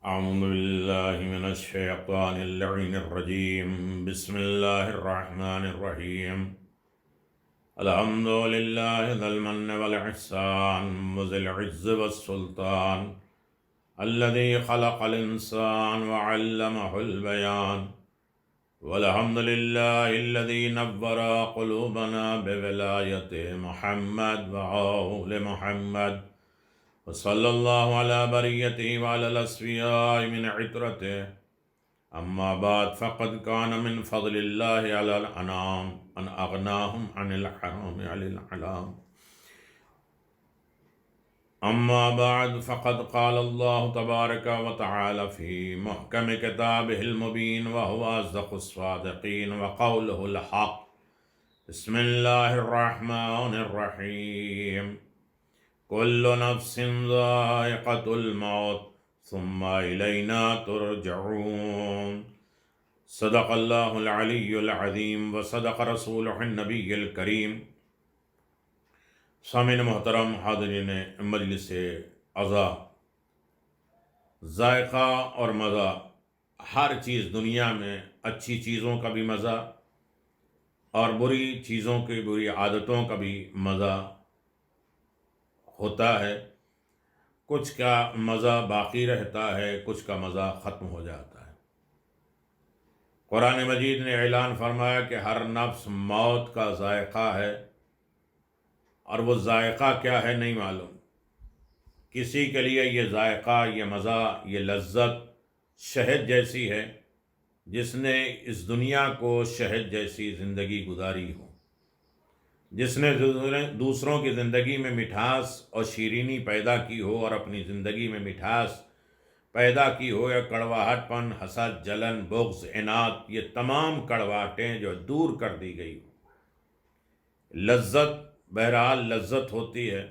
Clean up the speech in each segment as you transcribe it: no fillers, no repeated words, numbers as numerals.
أعوذ بالله من الشيطان اللعين الرجيم. بسم الله الرحمن الرحيم. الحمد لله ذا المن والإحسان وذي العز والسلطان الذي خلق الإنسان وعلمه البيان. والحمد لله الذي نور قلوبنا بولاية محمد وآل محمد. وصلى الله على بريته وعلى الأصفياء من عطرته. أما بعد فقد كان من فضل الله على الأنام أن أغناهم عن الحرام على الحلام. أما بعد فقد قال الله تبارك وتعالى في محكم كتابه المبين وهو أصدق الصادقين وقوله الحق. بسم الله الرحمن الرحيم. كل نفس ذائقة الموت ثم إلينا ترجعون. صدق الله العلي العظيم وصدق رسوله النبي الكريم. سامعین محترم، حاضرین مجلس عزا، ذائقہ اور مزہ، ہر چیز دنیا میں اچھی چیزوں کا بھی مزہ اور بری چیزوں کی بری عادتوں کا بھی مزہ ہوتا ہے. کچھ کا مزہ باقی رہتا ہے، کچھ کا مزہ ختم ہو جاتا ہے. قرآن مجید نے اعلان فرمایا کہ ہر نفس موت کا ذائقہ ہے، اور وہ ذائقہ کیا ہے نہیں معلوم. کسی کے لیے یہ ذائقہ، یہ مزہ، یہ لذت شہد جیسی ہے، جس نے اس دنیا کو شہد جیسی زندگی گزاری ہو، جس نے دوسروں کی زندگی میں مٹھاس اور شیرینی پیدا کی ہو اور اپنی زندگی میں مٹھاس پیدا کی ہو، یا کڑواہٹ پن، حسد، جلن، بغض، عناد، یہ تمام کڑواہٹیں جو دور کر دی گئی ہو. لذت بہرحال لذت ہوتی ہے،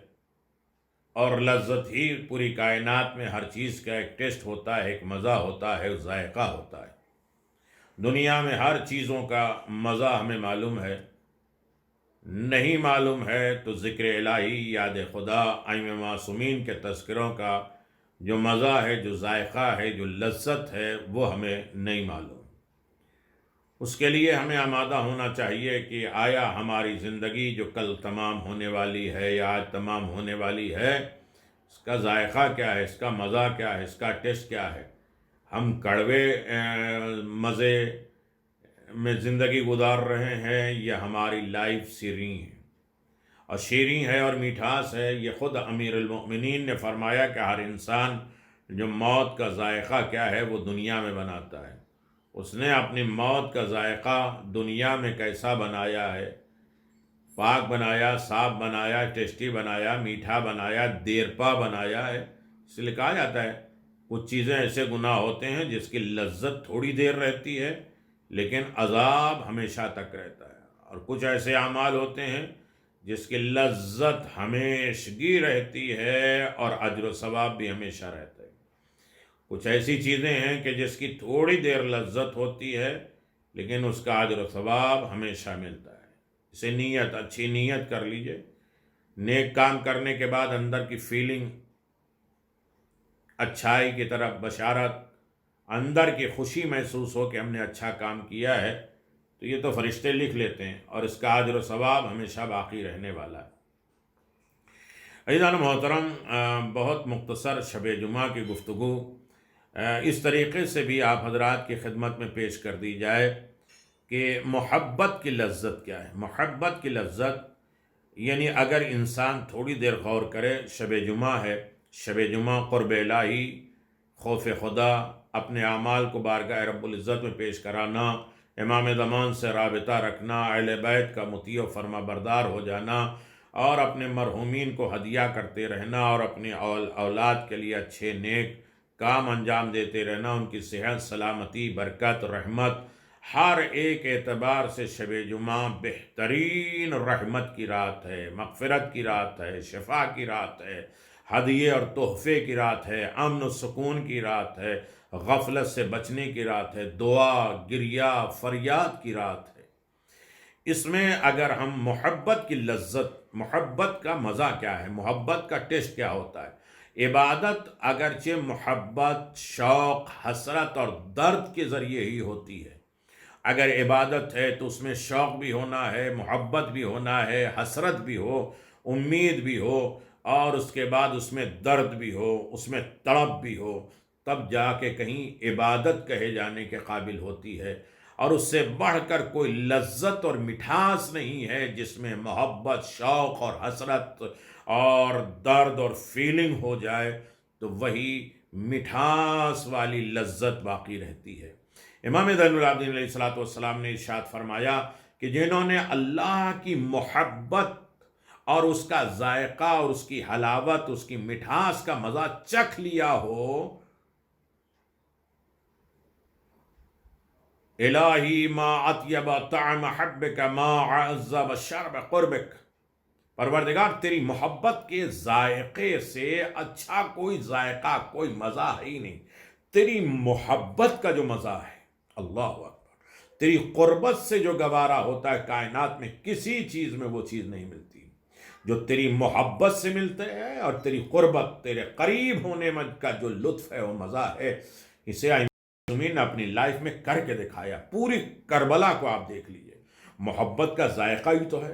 اور لذت ہی پوری کائنات میں ہر چیز کا ایک ٹیسٹ ہوتا ہے، ایک مزہ ہوتا ہے، ذائقہ ہوتا ہے. دنیا میں ہر چیزوں کا مزہ ہمیں معلوم ہے، نہیں معلوم ہے تو ذکر الہی، یاد خدا، ائمہ معصومین کے تذکروں کا جو مزہ ہے، جو ذائقہ ہے، جو لذت ہے، وہ ہمیں نہیں معلوم. اس کے لیے ہمیں آمادہ ہونا چاہیے کہ آیا ہماری زندگی جو کل تمام ہونے والی ہے یا آج تمام ہونے والی ہے، اس کا ذائقہ کیا ہے، اس کا مزہ کیا ہے، اس کا ٹیسٹ کیا ہے. ہم کڑوے مزے میں زندگی گزار رہے ہیں، یہ ہماری لائف شیریں ہے، اور شیریں ہے اور میٹھاس ہے. یہ خود امیر المؤمنین نے فرمایا کہ ہر انسان جو موت کا ذائقہ کیا ہے وہ دنیا میں بناتا ہے. اس نے اپنی موت کا ذائقہ دنیا میں کیسا بنایا ہے، پاک بنایا، صاف بنایا، ٹیسٹی بنایا، میٹھا بنایا، دیرپا بنایا ہے. اس لیے کہا جاتا ہے کچھ چیزیں ایسے گناہ ہوتے ہیں جس کی لذت تھوڑی دیر رہتی ہے لیکن عذاب ہمیشہ تک رہتا ہے، اور کچھ ایسے اعمال ہوتے ہیں جس کی لذت ہمیشگی رہتی ہے اور اجر و ثواب بھی ہمیشہ رہتا ہے. کچھ ایسی چیزیں ہیں کہ جس کی تھوڑی دیر لذت ہوتی ہے لیکن اس کا اجر و ثواب ہمیشہ ملتا ہے. اسے نیت، اچھی نیت کر لیجئے. نیک کام کرنے کے بعد اندر کی فیلنگ، اچھائی کی طرف بشارت، اندر کی خوشی محسوس ہو کہ ہم نے اچھا کام کیا ہے، تو یہ تو فرشتے لکھ لیتے ہیں، اور اس کا اجر و ثواب ہمیشہ باقی رہنے والا ہے. عزیزان محترم، بہت مختصر شب جمعہ کی گفتگو اس طریقے سے بھی آپ حضرات کی خدمت میں پیش کر دی جائے کہ محبت کی لذت کیا ہے. محبت کی لذت یعنی اگر انسان تھوڑی دیر غور کرے، شب جمعہ ہے، شب جمعہ قرب الہی، خوف خدا، اپنے اعمال کو بارگاہ رب العزت میں پیش کرانا، امام زمان سے رابطہ رکھنا، اہل بیت کا مطیع و فرما بردار ہو جانا، اور اپنے مرحومین کو ہدیہ کرتے رہنا، اور اپنی اولاد کے لیے اچھے نیک کام انجام دیتے رہنا، ان کی صحت، سلامتی، برکت، رحمت، ہر ایک اعتبار سے شب جمعہ بہترین رحمت کی رات ہے، مغفرت کی رات ہے، شفا کی رات ہے، ہدیے اور تحفے کی رات ہے، امن و سکون کی رات ہے، غفلت سے بچنے کی رات ہے، دعا، گریہ، فریاد کی رات ہے. اس میں اگر ہم محبت کی لذت، محبت کا مزہ کیا ہے، محبت کا ٹیسٹ کیا ہوتا ہے، عبادت اگرچہ محبت، شوق، حسرت اور درد کے ذریعے ہی ہوتی ہے۔ اگر عبادت ہے تو اس میں شوق بھی ہونا ہے، محبت بھی ہونا ہے، حسرت بھی ہو، امید بھی ہو، اور اس کے بعد اس میں درد بھی ہو، اس میں تڑپ بھی ہو، تب جا کے کہیں عبادت کہے جانے کے قابل ہوتی ہے۔ اور اس سے بڑھ کر کوئی لذت اور مٹھاس نہیں ہے جس میں محبت، شوق اور حسرت اور درد اور فیلنگ ہو جائے تو وہی مٹھاس والی لذت باقی رہتی ہے۔ امام زین العابدین علیہ الصلوۃ والسلام نے ارشاد فرمایا کہ جنہوں نے اللہ کی محبت اور اس کا ذائقہ اور اس کی حلاوت، اس کی مٹھاس کا مزہ چکھ لیا ہو، الہی ما اطیب طعم حبک ما عذب شرب قربک، پروردگار تیری محبت کے ذائقے سے اچھا کوئی ذائقہ، کوئی مزہ ہی نہیں۔ تیری محبت کا جو مزہ ہے، اللہ اکبر، تیری قربت سے جو گوارا ہوتا ہے، کائنات میں کسی چیز میں وہ چیز نہیں ملتی جو تیری محبت سے ملتے ہیں، اور تیری قربت، تیرے قریب ہونے کا جو لطف ہے، وہ مزہ ہے۔ اسے معصومین نے اپنی لائف میں کر کے دکھایا۔ پوری کربلا کو آپ دیکھ لیجئے، محبت کا ذائقہ ہی تو ہے۔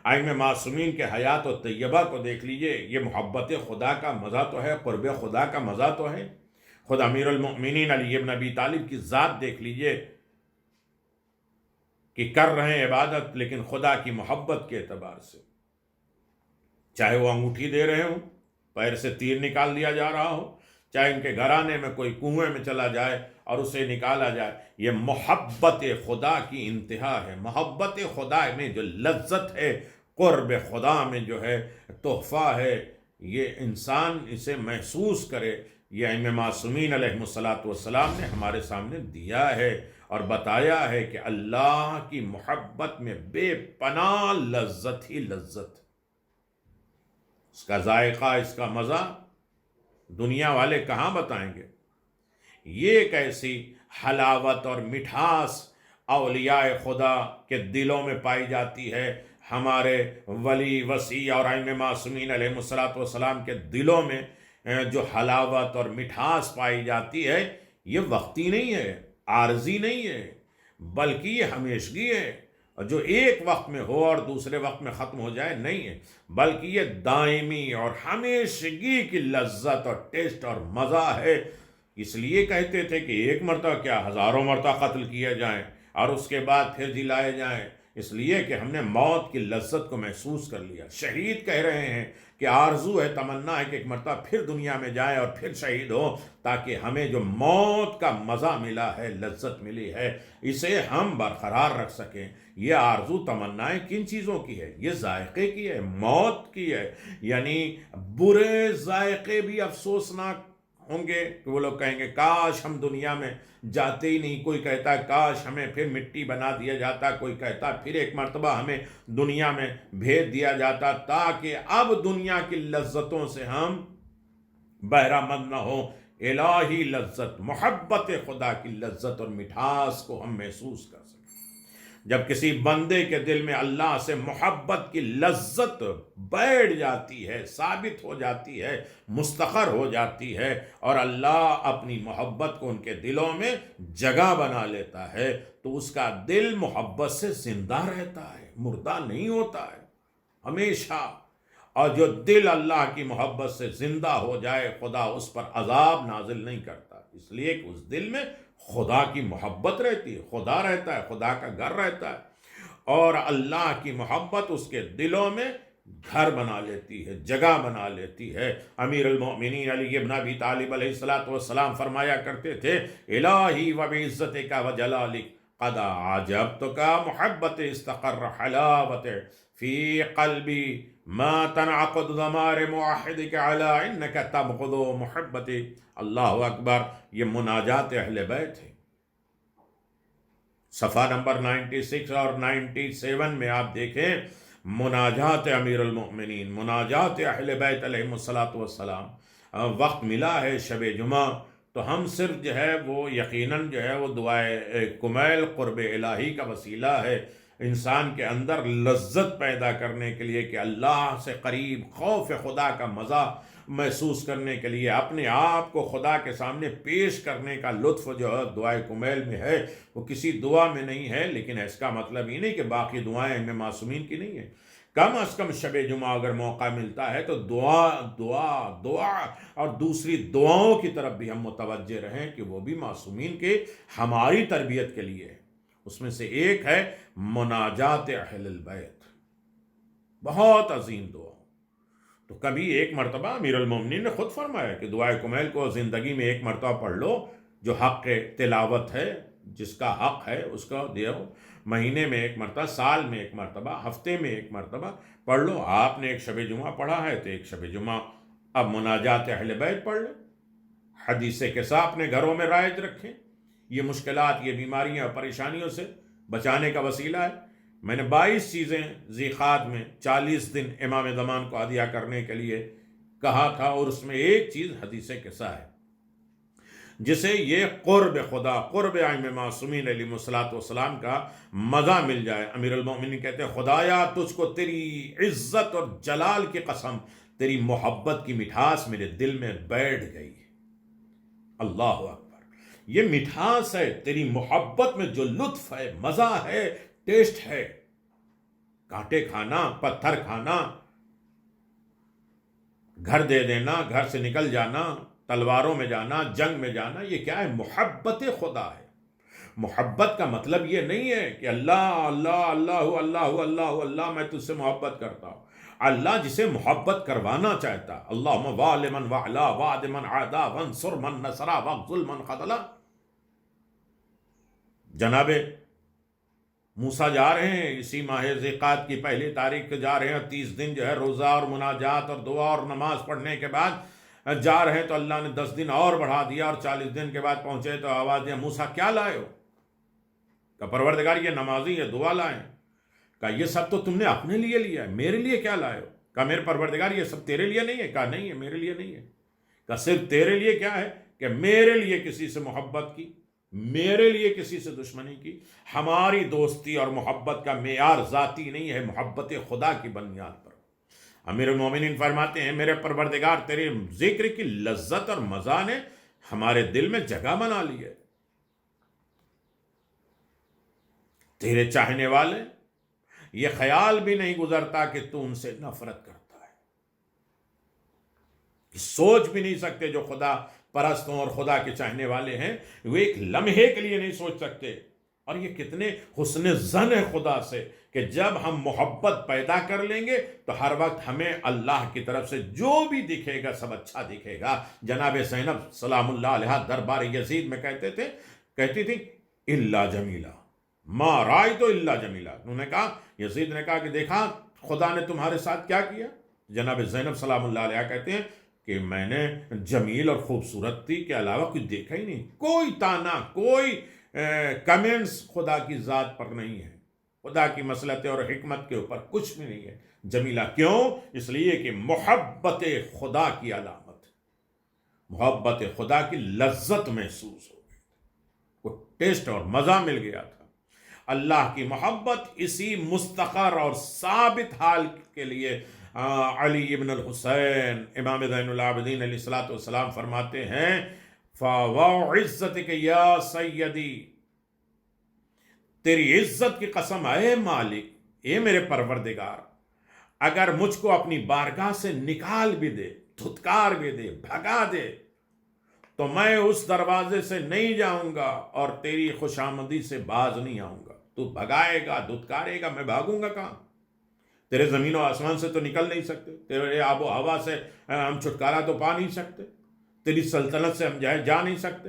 ائمہ معصومین کے حیات و طیبہ کو دیکھ لیجئے، یہ محبت خدا کا مزہ تو ہے، قرب خدا کا مزہ تو ہے۔ خود امیر المؤمنین علی ابن ابی طالب کی ذات دیکھ لیجئے کہ کر رہے ہیں عبادت لیکن خدا کی محبت کے اعتبار سے، چاہے وہ انگوٹھی دے رہے ہوں، پیر سے تیر نکال دیا جا رہا ہو، چاہے ان کے گھرانے میں کوئی کنویں میں چلا جائے اور اسے نکالا جائے، یہ محبت خدا کی انتہا ہے۔ محبت خدا میں جو لذت ہے، قرب خدا میں جو ہے تحفہ ہے، یہ انسان اسے محسوس کرے، یہ ائمہ معصومین علیہ السلام نے ہمارے سامنے دیا ہے اور بتایا ہے کہ اللہ کی محبت میں بے پناہ لذت ہی لذت، اس کا ذائقہ، اس کا مزہ دنیا والے کہاں بتائیں گے۔ یہ ایک ایسی حلاوت اور مٹھاس اولیاء خدا کے دلوں میں پائی جاتی ہے، ہمارے ولی وسیع اور ائمہ معصومین علیہ السلام کے دلوں میں جو حلاوت اور مٹھاس پائی جاتی ہے، یہ وقتی نہیں ہے، عارضی نہیں ہے، بلکہ یہ ہمیشگی ہے، اور جو ایک وقت میں ہو اور دوسرے وقت میں ختم ہو جائے نہیں ہے، بلکہ یہ دائمی اور ہمیشگی کی لذت اور ٹیسٹ اور مزہ ہے۔ اس لیے کہتے تھے کہ ایک مرتبہ کیا، ہزاروں مرتبہ قتل کیے جائیں اور اس کے بعد پھر جلائے جائیں، اس لیے کہ ہم نے موت کی لذت کو محسوس کر لیا۔ شہید کہہ رہے ہیں کہ آرزو ہے، تمنا ہے کہ ایک مرتبہ پھر دنیا میں جائیں اور پھر شہید ہو، تاکہ ہمیں جو موت کا مزہ ملا ہے، لذت ملی ہے، اسے ہم برقرار رکھ سکیں۔ یہ آرزو تمنائیں کن چیزوں کی ہے؟ یہ ذائقے کی ہے، موت کی ہے۔ یعنی برے ذائقے بھی افسوسناک ہوں گے کہ وہ لوگ کہیں گے کاش ہم دنیا میں جاتے ہی نہیں، کوئی کہتا ہے کاش ہمیں پھر مٹی بنا دیا جاتا، کوئی کہتا ہے پھر ایک مرتبہ ہمیں دنیا میں بھیج دیا جاتا تاکہ اب دنیا کی لذتوں سے ہم بہرہ مند نہ ہو۔ الہی لذت، محبت خدا کی لذت اور مٹھاس کو ہم محسوس کر سکیں۔ جب کسی بندے کے دل میں اللہ سے محبت کی لذت بیٹھ جاتی ہے، ثابت ہو جاتی ہے، مستقر ہو جاتی ہے، اور اللہ اپنی محبت کو ان کے دلوں میں جگہ بنا لیتا ہے، تو اس کا دل محبت سے زندہ رہتا ہے، مردہ نہیں ہوتا ہے ہمیشہ۔ اور جو دل اللہ کی محبت سے زندہ ہو جائے، خدا اس پر عذاب نازل نہیں کرتا، اس لیے کہ اس دل میں خدا کی محبت رہتی ہے، خدا رہتا ہے، خدا کا گھر رہتا ہے، اور اللہ کی محبت اس کے دلوں میں گھر بنا لیتی ہے، جگہ بنا لیتی ہے۔ امیر المؤمنین علی ابن ابی طالب علیہ السلام فرمایا کرتے تھے، الہی و بعزتک و جلالک قد عجبتک محبت استقر حلاوت فی قلبی ما تنعقد ضمار موحدک علی انک تبغض محبتی۔ اللہ اکبر، یہ مناجات اہل بیت ہے۔ صفحہ نمبر 96 اور 97 میں آپ دیکھیں، مناجات امیر المؤمنین، مناجات اہل بیت علیہ السلام۔ وقت ملا ہے شب جمعہ تو ہم صرف جو ہے وہ یقیناً جو ہے وہ دعائے کمیل قرب الہی کا وسیلہ ہے، انسان کے اندر لذت پیدا کرنے کے لیے کہ اللہ سے قریب خوف خدا کا مزہ محسوس کرنے کے لیے اپنے آپ کو خدا کے سامنے پیش کرنے کا لطف جو ہے دعائے کمیل میں ہے، وہ کسی دعا میں نہیں ہے۔ لیکن اس کا مطلب یہ نہیں کہ باقی دعائیں ہمیں معصومین کی نہیں ہیں۔ کم از کم شب جمعہ اگر موقع ملتا ہے تو دعا دعا دعا اور دوسری دعاؤں کی طرف بھی ہم متوجہ رہیں کہ وہ بھی معصومین کے ہماری تربیت کے لیے ہے۔ اس میں سے ایک ہے مناجات اہل البیت، بہت عظیم دعا۔ تو کبھی ایک مرتبہ امیر المومنین نے خود فرمایا کہ دعائے کمیل کو زندگی میں ایک مرتبہ پڑھ لو، جو حق تلاوت ہے، جس کا حق ہے اس کا دیو، مہینے میں ایک مرتبہ، سال میں ایک مرتبہ، ہفتے میں ایک مرتبہ پڑھ لو۔ آپ نے ایک شب جمعہ پڑھا ہے تو ایک شب جمعہ اب مناجات اہل بیت پڑھ لیں، حدیث قصہ اپنے گھروں میں رائج رکھیں۔ یہ مشکلات، یہ بیماریاں اور پریشانیوں سے بچانے کا وسیلہ ہے۔ میں نے 22 چیزیں ذیقعد میں 40 دن امام زمان کو ہدیہ کرنے کے لیے کہا تھا، اور اس میں ایک چیز حدیث قصہ ہے، جسے یہ قرب خدا، قرب ائمہ معصومین علیہ الصلوۃ والسلام کا مزہ مل جائے۔ امیر المومنین کہتے ہیں خدایا تجھ کو تیری عزت اور جلال کی قسم، تیری محبت کی مٹھاس میرے دل میں بیٹھ گئی۔ اللہ اکبر، یہ مٹھاس ہے، تیری محبت میں جو لطف ہے، مزہ ہے، ٹیسٹ ہے۔ کانٹے کھانا، پتھر کھانا، گھر دے دینا، گھر سے نکل جانا، تلواروں میں جانا، جنگ میں جانا، یہ کیا ہے؟ محبت خدا ہے۔ محبت کا مطلب یہ نہیں ہے کہ اللہ اللہ اللہ اللہ اللہ اللہ میں تجھ سے محبت کرتا ہوں۔ اللہ جسے محبت کروانا چاہتا، اللہم وال من وعلا وعد من عادا وانصر من نصرا واخذل من خذلا۔ جناب موسیٰ جا رہے ہیں اسی ماہ ذیقعد کی پہلی تاریخ کو جا رہے ہیں، 30 دن جو ہے روزہ اور مناجات اور دعا اور نماز پڑھنے کے بعد جا رہے ہیں، تو اللہ نے 10 دن اور بڑھا دیا اور 40 دن کے بعد پہنچے تو آواز دیا موسیٰ کیا لائے ہو؟ کہ پروردگار یہ نمازی یہ دعا لائے ہیں۔ کہا یہ سب تو تم نے اپنے لیے لیا ہے، میرے لیے کیا لائے ہو؟ کہا میرے پروردگار یہ سب تیرے لیے نہیں ہے۔ کہا نہیں ہے، میرے لیے نہیں ہے۔ کہا صرف تیرے لیے کیا ہے؟ کہ میرے لیے کسی سے محبت کی، میرے لیے کسی سے دشمنی کی۔ ہماری دوستی اور محبت کا معیار ذاتی نہیں ہے، محبت خدا کی بنیاد پر۔ امیر المومنین فرماتے ہیں میرے پروردگار تیرے ذکر کی لذت اور مزہ نے ہمارے دل میں جگہ بنا لی ہے۔ تیرے چاہنے والے یہ خیال بھی نہیں گزرتا کہ تو ان سے نفرت کرتا ہے، سوچ بھی نہیں سکتے جو خدا پرستوں اور خدا کے چاہنے والے ہیں، وہ ایک لمحے کے لیے نہیں سوچ سکتے۔ اور یہ کتنے حسن ظن ہے خدا سے کہ جب ہم محبت پیدا کر لیں گے تو ہر وقت ہمیں اللہ کی طرف سے جو بھی دکھے گا سب اچھا دکھے گا۔ جناب زینب سلام اللہ علیہ دربار یزید میں کہتی تھی الا جمیلہ ما رأیت الا جمیلہ۔ انہوں نے کہا، یزید نے کہا کہ دیکھا خدا نے تمہارے ساتھ کیا کیا؟ جناب زینب سلام اللہ علیہ کہتے ہیں کہ میں نے جمیل اور خوبصورتی کے علاوہ کچھ دیکھا ہی نہیں، کوئی تانا، کوئی کمنٹس خدا کی ذات پر نہیں ہے، خدا کی مصلحت اور حکمت کے اوپر کچھ بھی نہیں ہے۔ جمیلہ کیوں؟ اس لیے کہ محبت خدا کی علامت، محبت خدا کی لذت محسوس ہو گئی، وہ ٹیسٹ اور مزہ مل گیا تھا۔ اللہ کی محبت اسی مستقر اور ثابت حال کے لیے علی ابن الحسین امام زین العابدین علیہ الصلوۃ والسلام فرماتے ہیں فَوَعِزَّتِكَ يَا سَيَّدِي، تیری عزت کی قسم اے مالک، اے میرے پروردگار، اگر مجھ کو اپنی بارگاہ سے نکال بھی دے، دھتکار بھی دے، بھگا دے، تو میں اس دروازے سے نہیں جاؤں گا اور تیری خوشامدی سے باز نہیں آؤں گا۔ تو بھگائے گا، دھتکارے گا، میں بھاگوں گا کہاں؟ تیرے زمین و آسمان سے تو نکل نہیں سکتے، تیرے آب و ہوا سے ہم چھٹکارا تو پا نہیں سکتے، تیری سلطنت سے ہم جا نہیں سکتے۔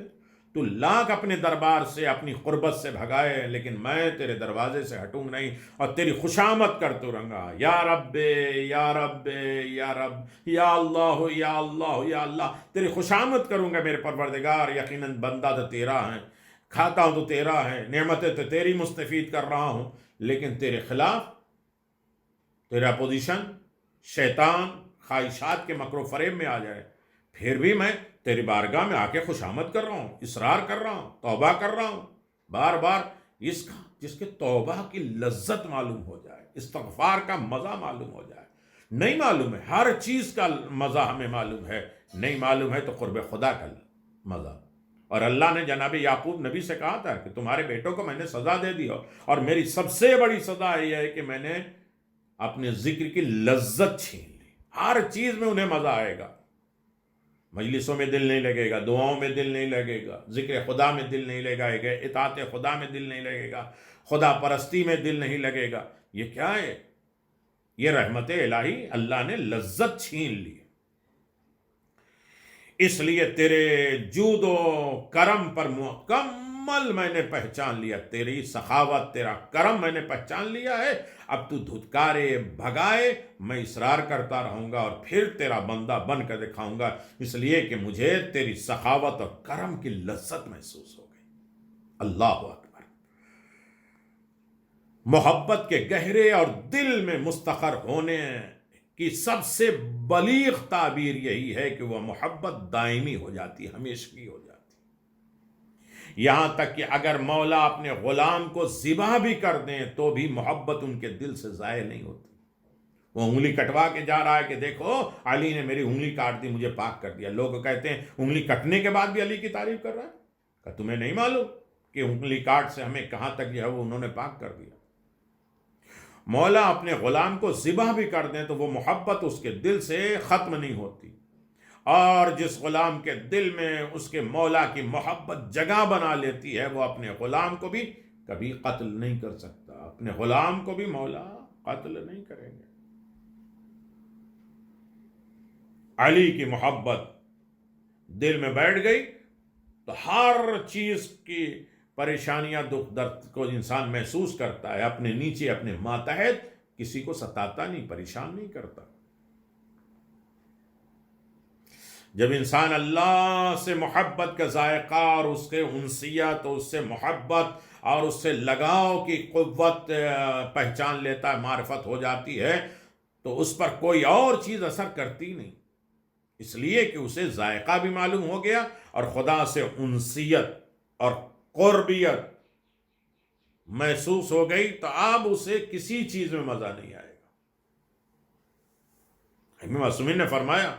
تو لاکھ اپنے دربار سے اپنی قربت سے بھگائے، لیکن میں تیرے دروازے سے ہٹوں نہیں اور تیری خوشامد کرتے رہوں گا۔ یا رب یا رب یا رب، یا اللہ یا اللہ یا اللہ، تیری خوشامد کروں گا میرے پروردگار۔ یقیناً بندہ تو تیرا ہے، کھاتا ہوں تو تیرا ہے، نعمتیں تو تیری مستفید کر رہا ہوں، لیکن تیرے خلاف تیرا اپوزیشن شیطان خواہشات کے مکر و فریب میں آ جائے، پھر بھی میں تیری بارگاہ میں آ کے خوشامد کر رہا ہوں، اصرار کر رہا ہوں، توبہ کر رہا ہوں، بار بار اس جس کے توبہ کی لذت معلوم ہو جائے، استغفار کا مزہ معلوم ہو جائے. نہیں معلوم ہے، ہر چیز کا مزہ ہمیں معلوم ہے، نہیں معلوم ہے تو قرب خدا کا مزہ. اور اللہ نے جناب یعقوب نبی سے کہا تھا کہ تمہارے بیٹوں کو میں نے سزا دے دی اور میری سب سے بڑی سزا یہ ہے کہ میں نے اپنے ذکر کی لذت چھین لی. ہر چیز میں انہیں مزہ آئے گا، مجلسوں میں دل نہیں لگے گا، دعاؤں میں دل نہیں لگے گا، ذکر خدا میں دل نہیں لگائے گا، اطاعت خدا میں دل نہیں لگے گا، خدا پرستی میں دل نہیں لگے گا. یہ کیا ہے؟ یہ رحمت الہی، اللہ نے لذت چھین لی. اس لیے تیرے جود و کرم پر مکمل میں نے پہچان لیا، تیری سخاوت، تیرا کرم میں نے پہچان لیا ہے. اب تو دھتکارے بھگائے میں اصرار کرتا رہوں گا اور پھر تیرا بندہ بن کر دکھاؤں گا، اس لیے کہ مجھے تیری سخاوت اور کرم کی لذت محسوس ہو گئی. اللہ اکبر. محبت کے گہرے اور دل میں مستقر ہونے کی سب سے بلیغ تعبیر یہی ہے کہ وہ محبت دائمی ہو جاتی، ہمیشگی ہو جاتی. یہاں تک کہ اگر مولا اپنے غلام کو ذبح بھی کر دیں تو بھی محبت ان کے دل سے ضائع نہیں ہوتی. وہ انگلی کٹوا کے جا رہا ہے کہ دیکھو علی نے میری انگلی کاٹ دی، مجھے پاک کر دیا. لوگ کہتے ہیں انگلی کٹنے کے بعد بھی علی کی تعریف کر رہا ہے. کہ تمہیں نہیں معلوم کہ انگلی کاٹ سے ہمیں کہاں تک جو ہے وہ انہوں نے پاک کر دیا. مولا اپنے غلام کو ذبح بھی کر دیں تو وہ محبت اس کے دل سے ختم نہیں ہوتی. اور جس غلام کے دل میں اس کے مولا کی محبت جگہ بنا لیتی ہے وہ اپنے غلام کو بھی کبھی قتل نہیں کر سکتا. اپنے غلام کو بھی مولا قتل نہیں کریں گے. علی کی محبت دل میں بیٹھ گئی تو ہر چیز کی پریشانیاں، دکھ درد کو انسان محسوس کرتا ہے. اپنے نیچے، اپنے ماتحت کسی کو ستاتا نہیں، پریشان نہیں کرتا. جب انسان اللہ سے محبت کا ذائقہ اور اس کے انسیت، اس سے محبت اور اس سے لگاؤ کی قوت پہچان لیتا ہے، معرفت ہو جاتی ہے، تو اس پر کوئی اور چیز اثر کرتی نہیں. اس لیے کہ اسے ذائقہ بھی معلوم ہو گیا اور خدا سے انسیت اور قربیت محسوس ہو گئی، تو اب اسے کسی چیز میں مزہ نہیں آئے گا. امام معصومین نے فرمایا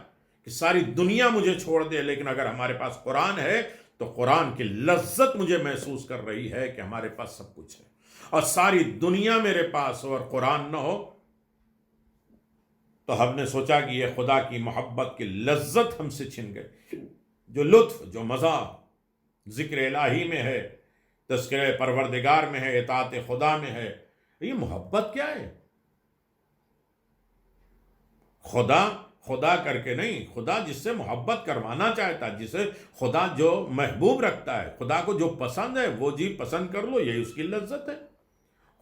کہ ساری دنیا مجھے چھوڑ دے لیکن اگر ہمارے پاس قرآن ہے تو قرآن کی لذت مجھے محسوس کر رہی ہے کہ ہمارے پاس سب کچھ ہے. اور ساری دنیا میرے پاس ہو اور قرآن نہ ہو تو ہم نے سوچا کہ یہ خدا کی محبت کی لذت ہم سے چھن گئی. جو لطف، جو مزہ ذکر الہی میں ہے، تذکرہ پروردگار میں ہے، اطاعت خدا میں ہے، یہ محبت کیا ہے؟ خدا کر کے نہیں، خدا جس سے محبت کروانا چاہتا ہے، جسے خدا جو محبوب رکھتا ہے، خدا کو جو پسند ہے وہ جی پسند کر لو، یہی اس کی لذت ہے.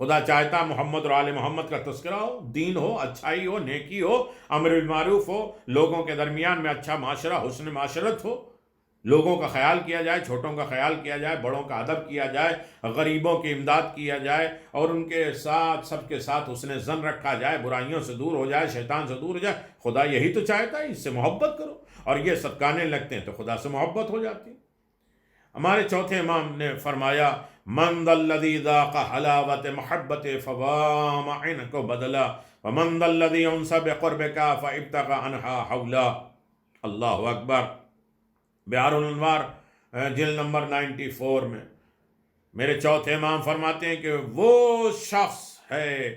خدا چاہتا محمد اور آل محمد کا تذکرہ ہو، دین ہو، اچھائی ہو، نیکی ہو، امر بالمعروف ہو، لوگوں کے درمیان میں اچھا معاشرہ، حسن معاشرت ہو، لوگوں کا خیال کیا جائے، چھوٹوں کا خیال کیا جائے، بڑوں کا ادب کیا جائے، غریبوں کی امداد کیا جائے اور ان کے ساتھ، سب کے ساتھ حسن ظن رکھا جائے، برائیوں سے دور ہو جائے، شیطان سے دور ہو جائے. خدا یہی تو چاہتا ہے، اس سے محبت کرو. اور یہ سب کانے لگتے ہیں تو خدا سے محبت ہو جاتی ہے. ہمارے چوتھے امام نے فرمایا من ذا الذی ذاق حلاوت محبت فوام عینک بدلا ومن ذا الذی انس بقربک فابتغى عنها حولا. اللہ اکبر. بہار الانوار جلد نمبر 94 میں میرے چوتھے امام فرماتے ہیں کہ وہ شخص ہے،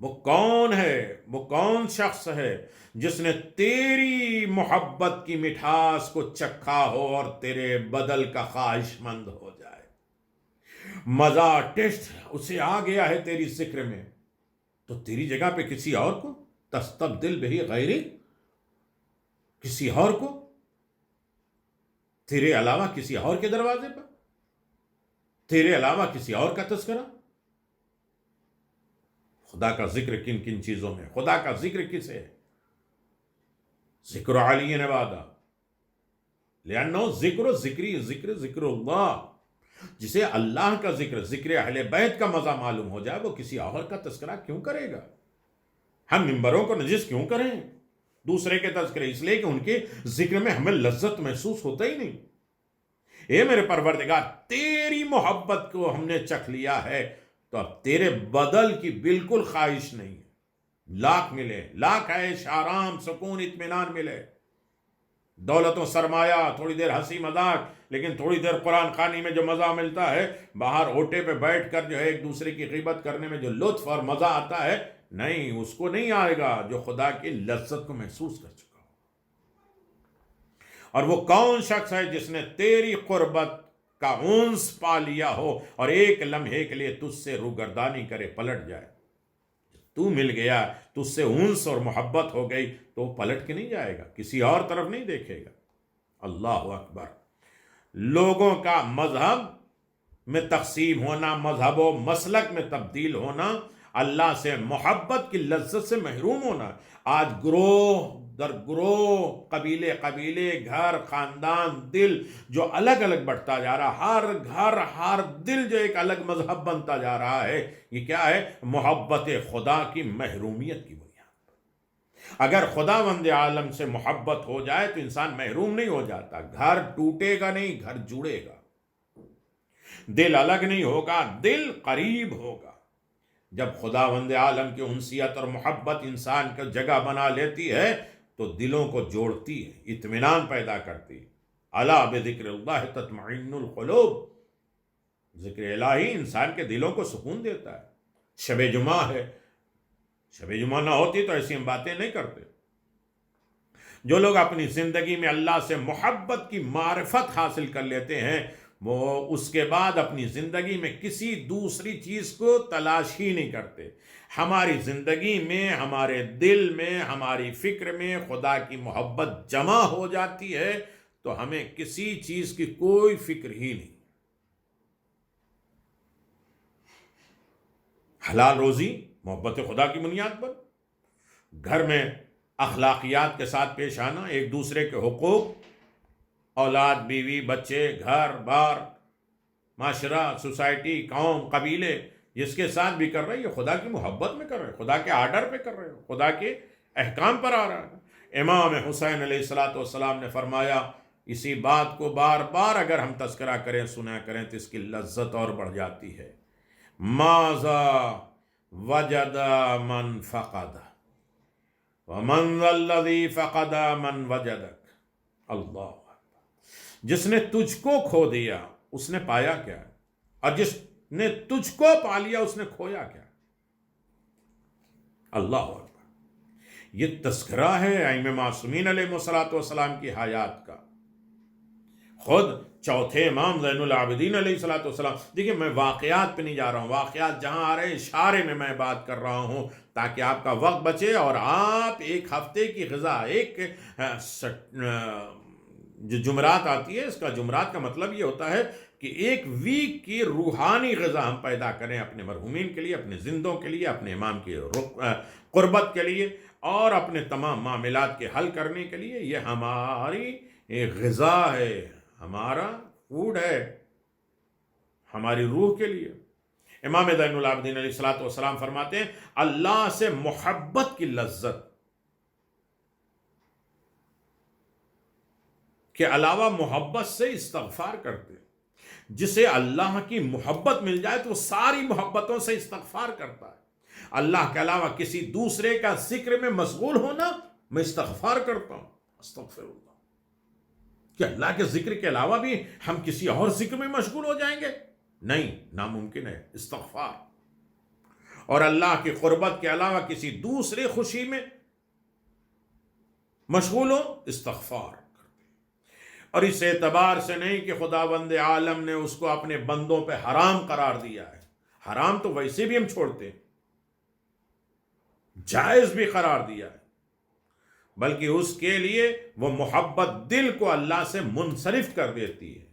وہ کون ہے، وہ کون شخص ہے جس نے تیری محبت کی مٹھاس کو چکھا ہو اور تیرے بدل کا خواہش مند ہو جائے. مزہ، ٹیسٹ اسے آ گیا ہے تیری ذکر میں، تو تیری جگہ پہ کسی اور کو تستبدل بہی غیری، کسی اور کو، تیرے علاوہ کسی اور کے دروازے پر، تیرے علاوہ کسی اور کا تذکرہ. خدا کا ذکر کن کن چیزوں میں، خدا کا ذکر کس ہے؟ ذکر علی نوادا لأنه ذکر اللہ. جسے اللہ کا ذکر اہل بیت کا مزہ معلوم ہو جائے وہ کسی اور کا تذکرہ کیوں کرے گا؟ ہم ممبروں کو نجس کیوں کریں دوسرے کے تذکرے؟ اس لیے کہ ان کے ذکر میں ہمیں لذت محسوس ہوتا ہی نہیں. اے میرے پروردگار تیری محبت کو ہم نے چکھ لیا ہے، تو اب تیرے بدل کی بالکل خواہش نہیں ہے۔ لاکھ ملے، لاکھ عیش آرام سکون اطمینان ملے، دولت و سرمایہ، تھوڑی دیر ہنسی مذاق، لیکن تھوڑی دیر قرآن خوانی میں جو مزہ ملتا ہے، باہر اوٹے پہ بیٹھ کر جو ہے ایک دوسرے کی غیبت کرنے میں جو لطف اور مزہ آتا ہے، نہیں، اس کو نہیں آئے گا جو خدا کی لذت کو محسوس کر چکا ہو۔ اور وہ کون شخص ہے جس نے تیری قربت کا انس پا لیا ہو اور ایک لمحے کے لیے تجھ سے روگردانی کرے، پلٹ جائے۔ تو مل گیا، تجھ سے انس اور محبت ہو گئی، تو وہ پلٹ کے نہیں جائے گا، کسی اور طرف نہیں دیکھے گا۔ اللہ اکبر۔ لوگوں کا مذہب میں تقسیم ہونا، مذہب و مسلک میں تبدیل ہونا، اللہ سے محبت کی لذت سے محروم ہونا۔ آج گروہ در گروہ، قبیلے قبیلے، گھر خاندان، دل جو الگ الگ بڑھتا جا رہا، ہر گھر ہر دل جو ایک الگ مذہب بنتا جا رہا ہے، یہ کیا ہے؟ محبت خدا کی محرومیت کی بنیاد پر۔ اگر خداوند عالم سے محبت ہو جائے تو انسان محروم نہیں ہو جاتا، گھر ٹوٹے گا نہیں، گھر جڑے گا، دل الگ نہیں ہوگا، دل قریب ہوگا۔ جب خداوند عالم کی انسیت اور محبت انسان کو جگہ بنا لیتی ہے تو دلوں کو جوڑتی ہے، اطمینان پیدا کرتی ہے۔ الا بذکر اللہ تطمئن القلوب، ذکر الہی انسان کے دلوں کو سکون دیتا ہے۔ شب جمعہ ہے، شب جمعہ نہ ہوتی تو ایسی ہم باتیں نہیں کرتے۔ جو لوگ اپنی زندگی میں اللہ سے محبت کی معرفت حاصل کر لیتے ہیں، وہ اس کے بعد اپنی زندگی میں کسی دوسری چیز کو تلاش ہی نہیں کرتے۔ ہماری زندگی میں، ہمارے دل میں، ہماری فکر میں خدا کی محبت جمع ہو جاتی ہے تو ہمیں کسی چیز کی کوئی فکر ہی نہیں۔ حلال روزی محبت خدا کی بنیاد پر، گھر میں اخلاقیات کے ساتھ پیش آنا، ایک دوسرے کے حقوق، اولاد، بیوی، بچے، گھر بار، معاشرہ، سوسائٹی، قوم، قبیلے، جس کے ساتھ بھی کر رہے ہیں یہ خدا کی محبت میں کر رہے ہیں، خدا کے آرڈر پہ کر رہے ہیں، خدا کے احکام پر آ رہا ہے۔ امام حسین علیہ السلام نے فرمایا، اسی بات کو بار بار اگر ہم تذکرہ کریں، سنا کریں تو اس کی لذت اور بڑھ جاتی ہے۔ ماذا وجد من فقد ومن ذا الذی فقد من وجدک۔ اللہ، جس نے تجھ کو کھو دیا اس نے پایا کیا، اور جس نے تجھ کو پا لیا اس نے کھویا کیا۔ اللہ اکبر۔ یہ تذکرہ ہے ائمہ معصومین علیہ السلام کی حیات کا۔ خود چوتھے امام زین العابدین علیہ السلام، دیکھیں میں واقعات پہ نہیں جا رہا ہوں، واقعات جہاں آ رہے ہیں اشارے میں بات کر رہا ہوں تاکہ آپ کا وقت بچے اور آپ ایک ہفتے کی غذا، ایک جو جمعرات آتی ہے، اس کا جمعرات کا مطلب یہ ہوتا ہے کہ ایک ویک کی روحانی غذا ہم پیدا کریں اپنے مرحومین کے لیے، اپنے زندوں کے لیے، اپنے امام کی قربت کے لیے اور اپنے تمام معاملات کے حل کرنے کے لیے۔ یہ ہماری ایک غذا ہے، ہمارا فوڈ ہے ہماری روح کے لیے۔ امام زین العابدین علیہ السلام فرماتے ہیں اللہ سے محبت کی لذت کے علاوہ محبت سے استغفار کرتے، جسے اللہ کی محبت مل جائے تو وہ ساری محبتوں سے استغفار کرتا ہے۔ اللہ کے علاوہ کسی دوسرے کا ذکر میں مشغول ہونا، میں استغفار کرتا ہوں، استغفر اللہ، کہ اللہ کے ذکر کے علاوہ بھی ہم کسی اور ذکر میں مشغول ہو جائیں گے؟ نہیں، ناممکن ہے۔ استغفار، اور اللہ کی قربت کے علاوہ کسی دوسرے خوشی میں مشغول ہو، استغفار۔ اور اس اعتبار سے نہیں کہ خداوند عالم نے اس کو اپنے بندوں پہ حرام قرار دیا ہے، حرام تو ویسے بھی ہم چھوڑتے ہیں، جائز بھی قرار دیا ہے، بلکہ اس کے لیے وہ محبت دل کو اللہ سے منصرف کر دیتی ہے۔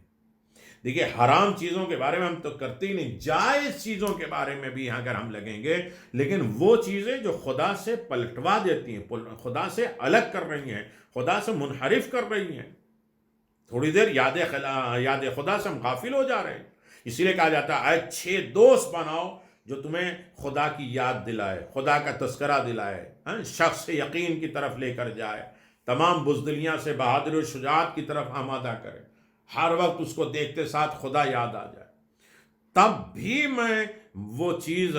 دیکھیے حرام چیزوں کے بارے میں ہم تو کرتے ہی نہیں، جائز چیزوں کے بارے میں بھی اگر ہم لگیں گے، لیکن وہ چیزیں جو خدا سے پلٹوا دیتی ہیں، خدا سے الگ کر رہی ہیں، خدا سے منحرف کر رہی ہیں، تھوڑی دیر یاد خدا سے ہم غافل ہو جا رہے ہیں۔ اسی لیے کہا جاتا ہے اچھے دوست بناؤ جو تمہیں خدا کی یاد دلائے، خدا کا تذکرہ دلائے، شخص یقین کی طرف لے کر جائے، تمام بزدلیاں سے بہادری و شجاعت کی طرف آمادہ کرے۔ ہر وقت اس کو دیکھتے ساتھ خدا یاد آ جائے، تب بھی میں وہ چیز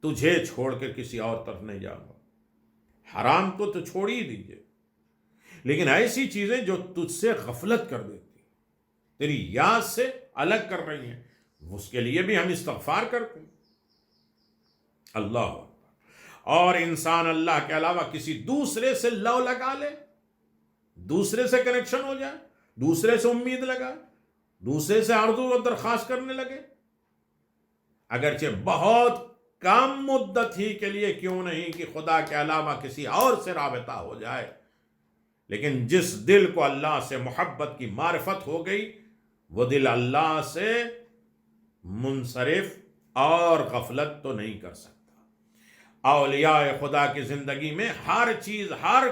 تجھے چھوڑ کے کسی اور طرف نہیں جاؤں گا۔ حرام تو چھوڑ ہی دیجئے، لیکن ایسی چیزیں جو تجھ سے غفلت کر دیتی، تیری یاد سے الگ کر رہی ہیں، اس کے لیے بھی ہم استغفار کرتے ہیں۔ اللہ اکبر۔ اور انسان اللہ کے علاوہ کسی دوسرے سے لو لگا لے، دوسرے سے کنیکشن ہو جائے، دوسرے سے امید لگائے، دوسرے سے آرزو و درخواست کرنے لگے، اگرچہ بہت کم مدت ہی کے لیے کیوں نہیں کہ خدا کے علاوہ کسی اور سے رابطہ ہو جائے، لیکن جس دل کو اللہ سے محبت کی معرفت ہو گئی، وہ دل اللہ سے منصرف اور غفلت تو نہیں کر سکتا۔ اولیاء خدا کی زندگی میں ہر چیز، ہر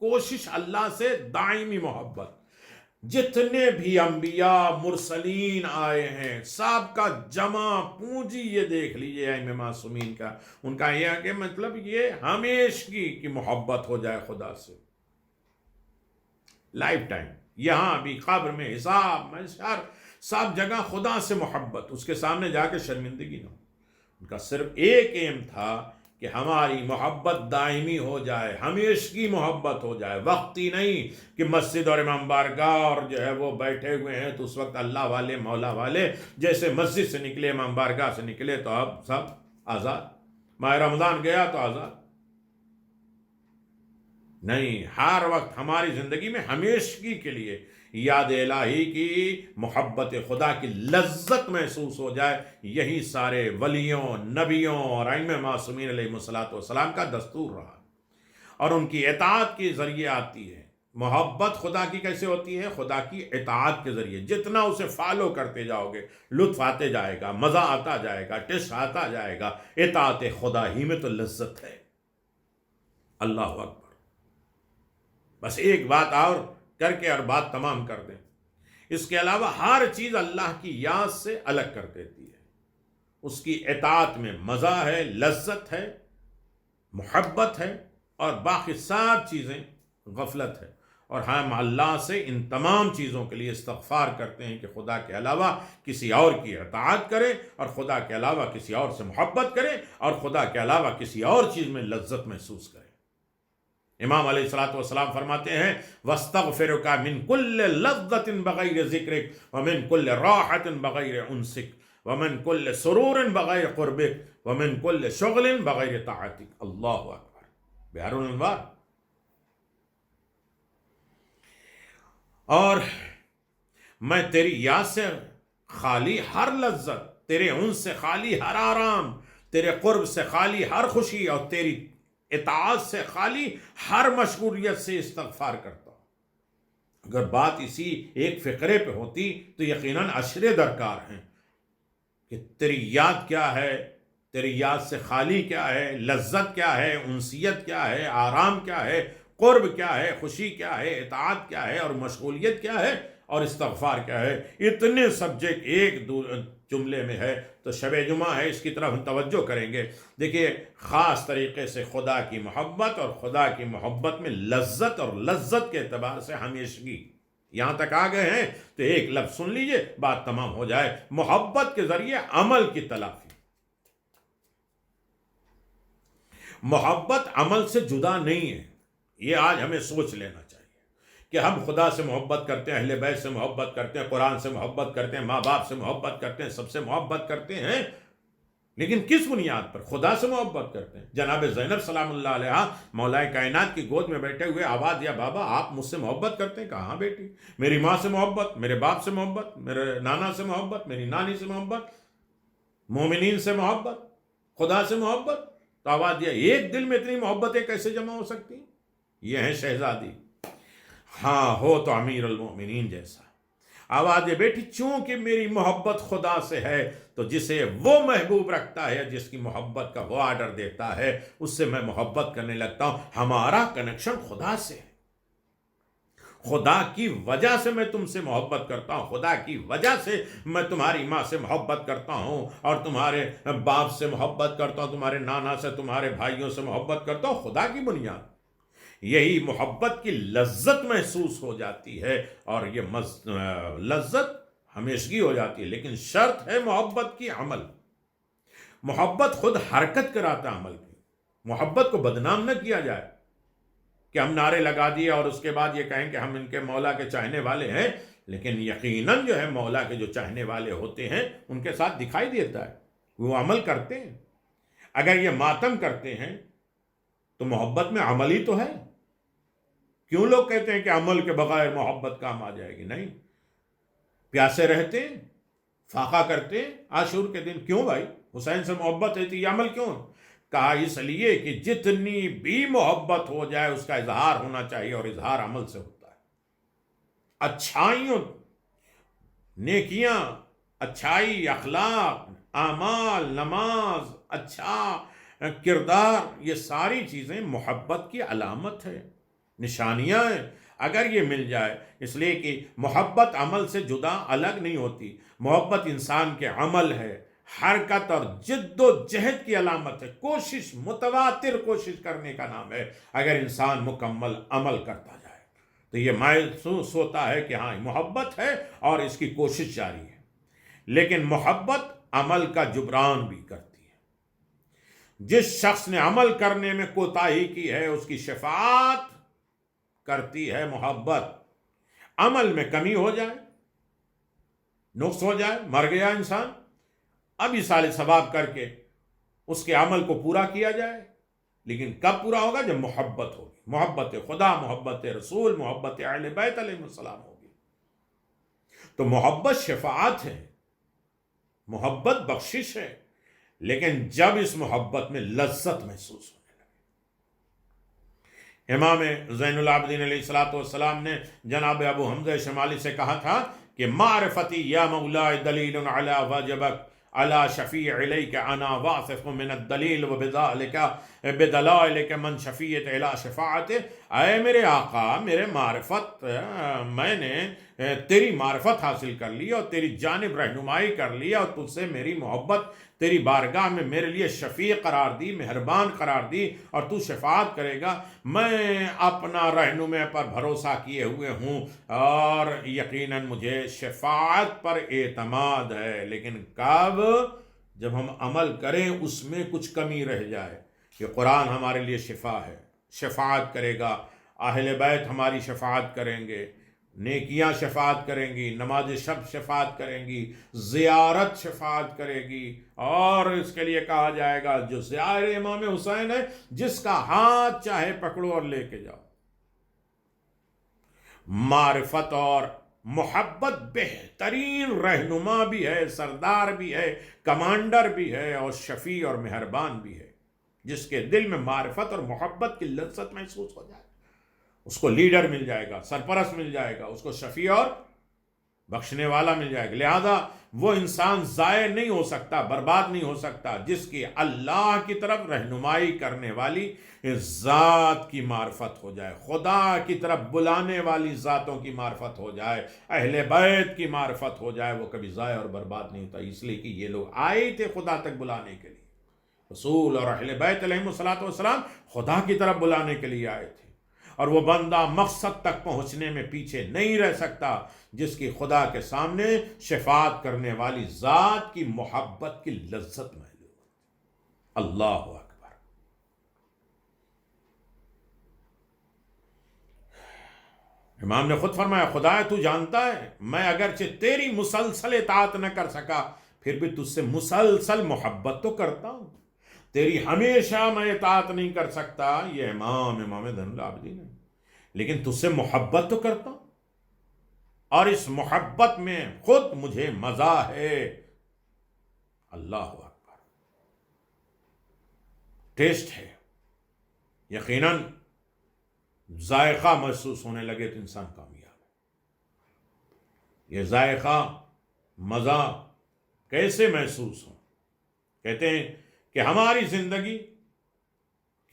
کوشش اللہ سے دائمی محبت۔ جتنے بھی انبیاء مرسلین آئے ہیں، سب کا جمع پونجی یہ دیکھ لیجئے ائمہ معصومین کا، ان کا یہ ہے کہ مطلب یہ ہمیشگی کی محبت ہو جائے خدا سے، لائف ٹائم، یہاں بھی قبر میں، حساب محشر، سب جگہ خدا سے محبت، اس کے سامنے جا کے شرمندگی نہ ہو۔ ان کا صرف ایک ایم تھا کہ ہماری محبت دائمی ہو جائے، ہمیشگی محبت ہو جائے، وقتی نہیں کہ مسجد اور امام بارگاہ اور جو ہے وہ بیٹھے ہوئے ہیں تو اس وقت اللہ والے مولا والے، جیسے مسجد سے نکلے، امام بارگاہ سے نکلے تو اب سب آزاد، ماہ رمضان گیا تو آزاد۔ نہیں، ہر وقت ہماری زندگی میں ہمیشگی کے لیے یاد الہی کی، محبت خدا کی لذت محسوس ہو جائے، یہی سارے ولیوں، نبیوں اور ائمہ معصومین علیہ السلام کا دستور رہا، اور ان کی اطاعت کے ذریعے آتی ہے۔ محبت خدا کی کیسے ہوتی ہے؟ خدا کی اطاعت کے ذریعے، جتنا اسے فالو کرتے جاؤ گے، لطف آتے جائے گا، مزہ آتا جائے گا، ٹیسٹ آتا جائے گا۔ اطاعت خدا ہی میں تو لذت ہے۔ اللہ اکبر۔ بس ایک بات اور کر کے اور بات تمام کر دیں، اس کے علاوہ ہر چیز اللہ کی یاد سے الگ کر دیتی ہے۔ اس کی اطاعت میں مزہ ہے، لذت ہے، محبت ہے، اور باقی سب چیزیں غفلت ہے۔ اور ہم اللہ سے ان تمام چیزوں کے لیے استغفار کرتے ہیں کہ خدا کے علاوہ کسی اور کی اطاعت کرے، اور خدا کے علاوہ کسی اور سے محبت کرے، اور خدا کے علاوہ کسی اور چیز میں لذت محسوس کرے۔ امام علیہ السلام فرماتے ہیں وَاسْتَغْفِرُكَ مِن كُلِّ لَذَّةٍ بَغَيْرِ ذِكْرِكَ وَمِن كُلِّ رَاحَةٍ بَغَيْرِ أُنسِكَ وَمِن كُلِّ سُرُورٍ بَغَيْرِ قُرْبِكَ وَمِن كُلِّ شُغْلٍ بَغَيْرِ طَاعَتِكَ۔ اللہ اکبر۔ بحر الانوار۔ اور میں تیری یاد سے خالی ہر لذت، تیرے انس سے خالی ہر آرام، تیرے قرب سے خالی ہر خوشی، اور تیری اطاعت سے خالی ہر مشغولیت سے استغفار کرتا ہوں۔ اگر بات اسی ایک فقرے پہ ہوتی تو یقیناً اشرے درکار ہیں کہ تیری یاد کیا ہے، تیری یاد سے خالی کیا ہے، لذت کیا ہے، انسیت کیا ہے، آرام کیا ہے، قرب کیا ہے، خوشی کیا ہے، اطاعت کیا ہے، اور مشغولیت کیا ہے، اور استغفار کیا ہے۔ اتنے سبجیکٹ ایک جملے میں ہے، تو شب جمعہ ہے، اس کی طرف ہم توجہ کریں گے۔ دیکھیے، خاص طریقے سے خدا کی محبت، اور خدا کی محبت میں لذت، اور لذت کے اعتبار سے ہمیشگی، یہاں تک آ گئے ہیں تو ایک لفظ سن لیجئے، بات تمام ہو جائے۔ محبت کے ذریعے عمل کی تلافی۔ محبت عمل سے جدا نہیں ہے، یہ آج ہمیں سوچ لینا چاہیے کہ ہم خدا سے محبت کرتے ہیں، اہل بیت سے محبت کرتے ہیں، قرآن سے محبت کرتے ہیں، ماں باپ سے محبت کرتے ہیں، سب سے محبت کرتے ہیں، لیکن کس بنیاد پر؟ خدا سے محبت کرتے ہیں۔ جناب زینب سلام اللہ علیہا مولا کائنات کی گود میں بیٹھے ہوئے آواز دیا، بابا آپ مجھ سے محبت کرتے ہیں؟ کہاں بیٹی، میری ماں سے محبت، میرے باپ سے محبت، میرے نانا سے محبت، میری نانی سے محبت، مومنین سے محبت، خدا سے محبت۔ تو آواز دیا، ایک دل میں اتنی محبتیں کیسے جمع ہو سکتی؟ یہ ہیں شہزادی، ہاں ہو تو امیر المومنین جیسا۔ آواز یہ بیٹی، چونکہ میری محبت خدا سے ہے تو جسے وہ محبوب رکھتا ہے، جس کی محبت کا وہ آرڈر دیتا ہے، اس سے میں محبت کرنے لگتا ہوں۔ ہمارا کنیکشن خدا سے ہے، خدا کی وجہ سے میں تم سے محبت کرتا ہوں، خدا کی وجہ سے میں تمہاری ماں سے محبت کرتا ہوں، اور تمہارے باپ سے محبت کرتا ہوں، تمہارے نانا سے، تمہارے بھائیوں سے محبت کرتا ہوں، خدا کی بنیاد۔ یہی محبت کی لذت محسوس ہو جاتی ہے، اور یہ لذت ہمیشگی ہو جاتی ہے، لیکن شرط ہے محبت کی عمل۔ محبت خود حرکت کراتا عمل کی۔ محبت کو بدنام نہ کیا جائے کہ ہم نعرے لگا دیے اور اس کے بعد یہ کہیں کہ ہم ان کے مولا کے چاہنے والے ہیں، لیکن یقیناً جو ہے مولا کے جو چاہنے والے ہوتے ہیں ان کے ساتھ دکھائی دیتا ہے، وہ عمل کرتے ہیں۔ اگر یہ ماتم کرتے ہیں تو محبت میں عمل ہی تو ہے۔ کیوں لوگ کہتے ہیں کہ عمل کے بغیر محبت کام آ جائے گی؟ نہیں، پیاسے رہتے ہیں، فاقہ کرتے ہیں عاشور کے دن، کیوں بھائی؟ حسین سے محبت ہے تو یہ عمل کیوں؟ کہا اس لیے کہ جتنی بھی محبت ہو جائے اس کا اظہار ہونا چاہیے، اور اظہار عمل سے ہوتا ہے۔ اچھائیوں، نیکیاں، اچھائی، اخلاق، اعمال، نماز، اچھا کردار، یہ ساری چیزیں محبت کی علامت ہے، نشانیاں ہیں۔ اگر یہ مل جائے، اس لیے کہ محبت عمل سے جدا الگ نہیں ہوتی، محبت انسان کے عمل ہے، حرکت اور جد و جہد کی علامت ہے، کوشش، متواتر کوشش کرنے کا نام ہے۔ اگر انسان مکمل عمل کرتا جائے تو یہ محسوس ہوتا ہے کہ ہاں محبت ہے اور اس کی کوشش جاری ہے۔ لیکن محبت عمل کا جبران بھی کرتی ہے۔ جس شخص نے عمل کرنے میں کوتاہی کی ہے اس کی شفاعت کرتی ہے محبت۔ عمل میں کمی ہو جائے، نقص ہو جائے، مر گیا انسان، اب اصالہ ثواب کر کے اس کے عمل کو پورا کیا جائے، لیکن کب پورا ہوگا؟ جب محبت ہوگی، محبت خدا، محبت رسول، محبت اہل بیت علیہ السلام ہوگی۔ تو محبت شفاعت ہے، محبت بخشش ہے، لیکن جب اس محبت میں لذت محسوس ہونے لگے۔ امام زین العابدین علیہ السلام نے جناب ابو حمزہ شمالی سے کہا تھا کہ معرفتی یا مولا دلیل علی واجبک علی شفیع علیک انا واثق من الدلیل وبذالک بدلائلک من شفیعت الی شفاعت۔ اے میرے آقا، میرے معرفت، میں نے تیری معرفت حاصل کر لی اور تیری جانب رہنمائی کر لی، اور تجھ سے میری محبت تیری بارگاہ میں میرے لیے شفیع قرار دی، مہربان قرار دی، اور تو شفاعت کرے گا۔ میں اپنا رہنما پر بھروسہ کیے ہوئے ہوں، اور یقیناً مجھے شفاعت پر اعتماد ہے، لیکن کب؟ جب ہم عمل کریں اس میں کچھ کمی رہ جائے۔ کہ قرآن ہمارے لیے شفا ہے، شفاعت کرے گا، اہل بیت ہماری شفاعت کریں گے، نیکیاں شفاعت کریں گی، نماز شب شفاعت کریں گی، زیارت شفاعت کرے گی، اور اس کے لیے کہا جائے گا جو زیار امام حسین ہے جس کا ہاتھ چاہے پکڑو اور لے کے جاؤ۔ معرفت اور محبت بہترین رہنما بھی ہے، سردار بھی ہے، کمانڈر بھی ہے، اور شفیع اور مہربان بھی ہے۔ جس کے دل میں معرفت اور محبت کی لذت محسوس ہو جائے اس کو لیڈر مل جائے گا، سرپرست مل جائے گا، اس کو شفیع اور بخشنے والا مل جائے گا۔ لہذا وہ انسان ضائع نہیں ہو سکتا، برباد نہیں ہو سکتا جس کی اللہ کی طرف رہنمائی کرنے والی ذات کی معرفت ہو جائے، خدا کی طرف بلانے والی ذاتوں کی معرفت ہو جائے، اہل بیت کی معرفت ہو جائے، وہ کبھی ضائع اور برباد نہیں ہوتا۔ اس لیے کہ یہ لوگ آئے تھے خدا تک بلانے کے لیے، رسول اور اہل بیت علیہ السلام خدا کی طرف بلانے کے لیے آئے تھے، اور وہ بندہ مقصد تک پہنچنے میں پیچھے نہیں رہ سکتا جس کی خدا کے سامنے شفاعت کرنے والی ذات کی محبت کی لذت محسوس ہو۔ اللہ اکبر۔ امام نے خود فرمایا، خدا تو جانتا ہے میں اگرچہ تیری مسلسل اطاعت نہ کر سکا پھر بھی تجھ سے مسلسل محبت تو کرتا ہوں، تیری ہمیشہ میں اطاعت نہیں کر سکتا، یہ امام زین العابدین ہے، لیکن تجھ سے محبت تو کرتا ہوں، اور اس محبت میں خود مجھے مزہ ہے۔ اللہ اکبر۔ ٹیسٹ ہے، یقیناً ذائقہ محسوس ہونے لگے تو انسان کامیاب ہے۔ یہ ذائقہ، مزہ کیسے محسوس ہو؟ کہتے ہیں کہ ہماری زندگی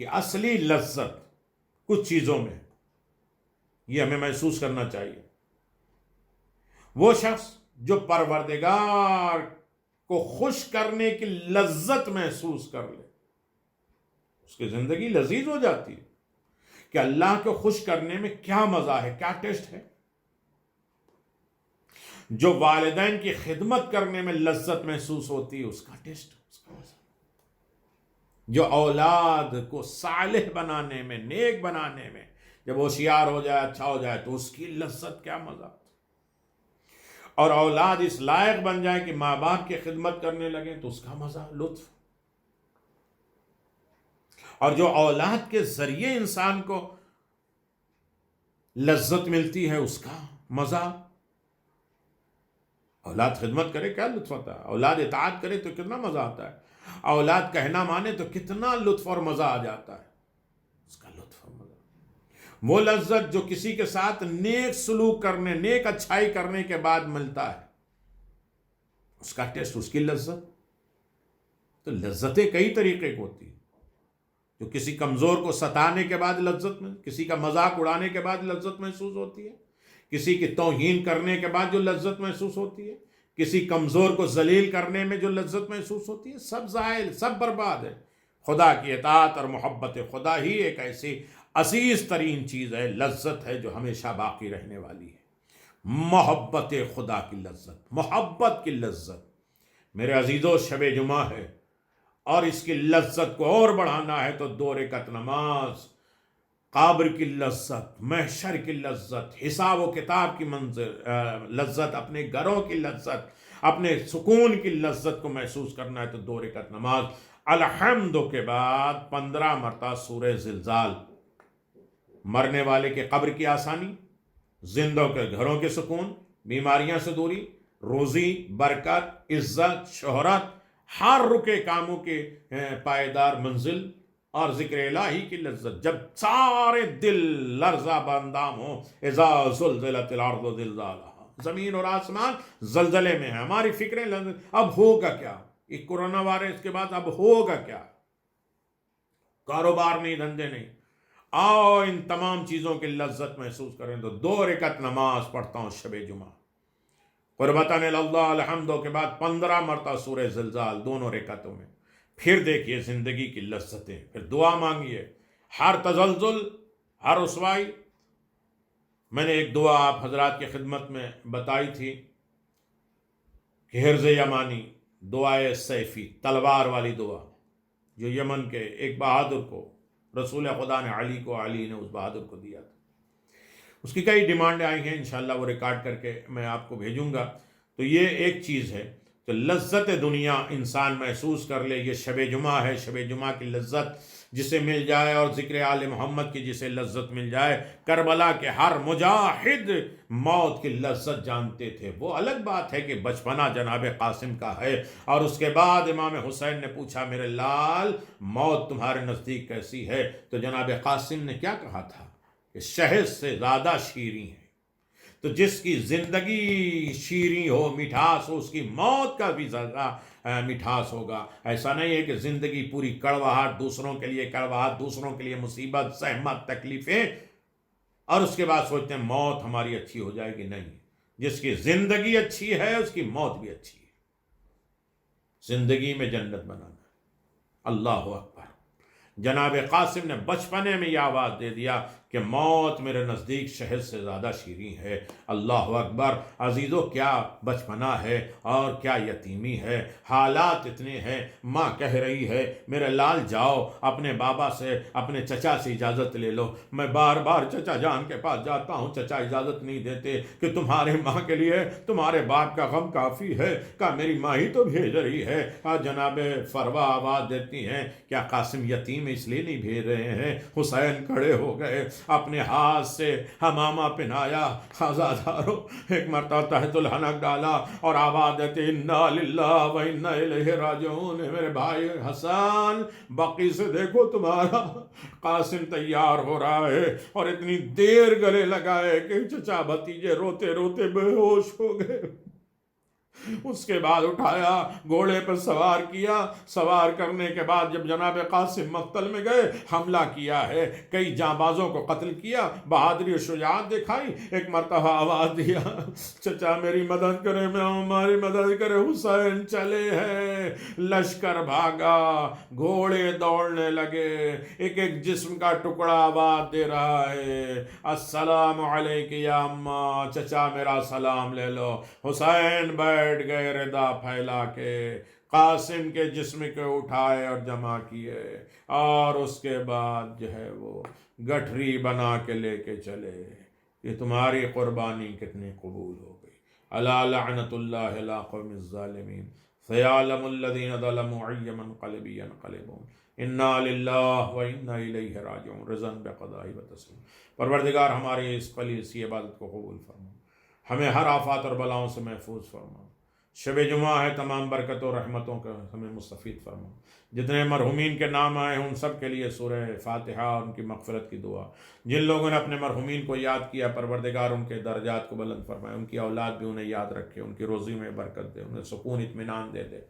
کی اصلی لذت کچھ چیزوں میں، یہ ہمیں محسوس کرنا چاہیے۔ وہ شخص جو پروردگار کو خوش کرنے کی لذت محسوس کر لے اس کی زندگی لذیذ ہو جاتی ہے۔ کہ اللہ کو خوش کرنے میں کیا مزہ ہے، کیا ٹیسٹ ہے. جو والدین کی خدمت کرنے میں لذت محسوس ہوتی ہے، اس کا ٹیسٹ، اس کا مزہ. جو اولاد کو صالح بنانے میں، نیک بنانے میں جب ہوشیار ہو جائے، اچھا ہو جائے، تو اس کی لذت، کیا مزہ. اور اولاد اس لائق بن جائے کہ ماں باپ کی خدمت کرنے لگیں تو اس کا مزہ، لطف. اور جو اولاد کے ذریعے انسان کو لذت ملتی ہے، اس کا مزہ. اولاد خدمت کرے کیا لطف آتا ہے، اولاد اطاعت کرے تو کتنا مزہ آتا ہے، اولاد کہنا مانے تو کتنا لطف اور مزہ آ جاتا ہے. اس کا لطف اور مزہ، وہ لذت جو کسی کے ساتھ نیک سلوک کرنے، نیک اچھائی کرنے کے بعد ملتا ہے، اس کا ٹیسٹ، اس کی لذت. تو لذتیں کئی طریقے کی ہوتی ہیں. جو کسی کمزور کو ستانے کے بعد لذت میں، کسی کا مذاق اڑانے کے بعد لذت محسوس ہوتی ہے، کسی کی توہین کرنے کے بعد جو لذت محسوس ہوتی ہے، کسی کمزور کو ذلیل کرنے میں جو لذت محسوس ہوتی ہے، سب زائل، سب برباد ہے. خدا کی اطاعت اور محبت خدا ہی ایک ایسی عزیز ترین چیز ہے، لذت ہے جو ہمیشہ باقی رہنے والی ہے. محبت خدا کی لذت، محبت کی لذت. میرے عزیزو، شب جمعہ ہے اور اس کی لذت کو اور بڑھانا ہے تو 2 رکعت نماز، قبر کی لذت، محشر کی لذت، حساب و کتاب کی لذت، اپنے گھروں کی لذت، اپنے سکون کی لذت کو محسوس کرنا ہے تو 2 رکعت نماز. الحمد کے بعد 15 مرتبہ سورہ زلزال. مرنے والے کے قبر کی آسانی، زندوں کے گھروں کے سکون، بیماریاں سے دوری، روزی، برکت، عزت، شہرت، ہر رکے کاموں کے پائیدار منزل، اور ذکر الہی کی لذت. جب سارے دل لرزہ باندام ہوں، اذا زلزلت الارض زلزالہا، زمین اور آسمان زلزلے میں ہیں، ہماری فکریں اب ہوگا کیا، ایک کورونا وائرس کے بعد اب ہوگا کیا، کاروبار نہیں، دھندے نہیں. آؤ ان تمام چیزوں کی لذت محسوس کریں تو 2 رکعت نماز پڑھتا ہوں شب جمعہ قربتاً اللہ. الحمد کے بعد 15 مرتبہ سورہ زلزال دونوں رکعتوں میں. پھر دیکھیے زندگی کی لذتیں، پھر دعا مانگیے. ہر تزلزل، ہر رسوائی. میں نے ایک دعا آپ حضرات کی خدمت میں بتائی تھی کہ حرز یمانی، دعائے سیفی، تلوار والی دعا، جو یمن کے ایک بہادر کو رسول خدا نے، علی کو، علی نے اس بہادر کو دیا تھا. اس کی کئی ڈیمانڈیں آئی ہیں، انشاءاللہ وہ ریکارڈ کر کے میں آپ کو بھیجوں گا. تو یہ ایک چیز ہے تو لذت دنیا انسان محسوس کر لے. یہ شب جمعہ ہے، شب جمعہ کی لذت جسے مل جائے، اور ذکر آل محمد کی جسے لذت مل جائے. کربلا کے ہر مجاہد موت کی لذت جانتے تھے. وہ الگ بات ہے کہ بچپنا جناب قاسم کا ہے. اور اس کے بعد امام حسین نے پوچھا، میرے لال موت تمہارے نزدیک کیسی ہے؟ تو جناب قاسم نے کیا کہا تھا کہ شہد سے زیادہ شیریں ہے. تو جس کی زندگی شیریں ہو، مٹھاس ہو، اس کی موت کا بھی زیادہ مٹھاس ہوگا. ایسا نہیں ہے کہ زندگی پوری کڑواہٹ، دوسروں کے لیے کڑواہٹ، دوسروں کے لیے مصیبت، زحمت، تکلیفیں، اور اس کے بعد سوچتے ہیں موت ہماری اچھی ہو جائے گی. نہیں، جس کی زندگی اچھی ہے اس کی موت بھی اچھی ہے. زندگی میں جنت بنانا ہے. اللہ اکبر. جناب قاسم نے بچپنے میں یہ آواز دے دیا کہ موت میرے نزدیک شہد سے زیادہ شیریں ہے. اللہ اکبر. عزیزو، کیا بچپنا ہے اور کیا یتیمی ہے. حالات اتنے ہیں. ماں کہہ رہی ہے، میرے لال جاؤ اپنے بابا سے، اپنے چچا سے اجازت لے لو. میں بار بار چچا جان کے پاس جاتا ہوں، چچا اجازت نہیں دیتے کہ تمہارے ماں کے لیے تمہارے باپ کا غم کافی ہے. کہا میری ماں ہی تو بھیج رہی ہے. جناب فروا آواز دیتی ہیں، کیا قاسم یتیم اس لیے نہیں بھیج رہے ہیں؟ حسین کھڑے ہو گئے، اپنے ہاتھ سے حمامہ پہنایا، آزادارو ایک مرتبہ تحت الحنک ڈالا اور آواز دیتے، انا للہ و انا الیہ راجعون. میرے بھائی حسن، بقی سے دیکھو تمہارا قاسم تیار ہو رہا ہے. اور اتنی دیر گلے لگائے کہ چچا بھتیجے روتے روتے بے ہوش ہو گئے. اس کے بعد اٹھایا، گھوڑے پر سوار کیا، سوار کرنے کے بعد جب جناب قاسم مقتل میں گئے، حملہ کیا ہے، کئی جانبازوں کو قتل کیا، بہادری و شجاعت دکھائی۔ ایک مرتبہ آواز دیا، چچا میری مدد کرے، میں ہماری مدد کرے، حسین چلے ہیں۔ لشکر بھاگا، گھوڑے دوڑنے لگے، ایک ایک جسم کا ٹکڑا آواز دے رہا ہے، السلام علیک یا اماں، چچا میرا سلام لے لو۔ حسین بیٹھ گئے ردا پھیلا کے، قاسم کے جسم کو اٹھائے اور جمع کیے، اور اس کے بعد جو ہے وہ گٹھری بنا کے لے کے چلے کہ تمہاری قربانی کتنی قبول ہو گئی۔ الا لعنت اللہ علی قوم الظالمین سیعلم الذین ظلموا ای منقلب ینقلبون انا للہ و انا الیہ راجعون رضا بقضاء و تسلیم۔ پروردگار ہماری اس خلیص کی عبادت کو قبول فرما، ہمیں ہر آفات اور بلاؤں سے محفوظ فرما۔ شب جمعہ ہے، تمام برکتوں اور رحمتوں کا ہمیں مستفید فرما۔ جتنے مرحومین کے نام آئے ہیں ان سب کے لیے سورہ فاتحہ، ان کی مغفرت کی دعا۔ جن لوگوں نے اپنے مرحومین کو یاد کیا، پروردگار ان کے درجات کو بلند فرمائے، ان کی اولاد بھی انہیں یاد رکھے، ان کی روزی میں برکت دے، انہیں سکون اطمینان دے دے،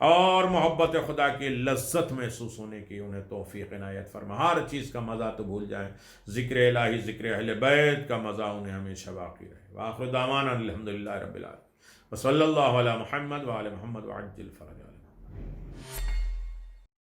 اور محبت خدا کی لذت محسوس ہونے کی انہیں توفیق عنایت فرما۔ ہر چیز کا مزہ تو بھول جائیں، ذکر الہی، ذکر اہل بیت کا مزہ انہیں ہمیشہ باقی رہے۔ وآخر دعوانا الحمدللہ رب العالمین، وصلی اللہ علی محمد وعلی محمد وعجل فرجہ۔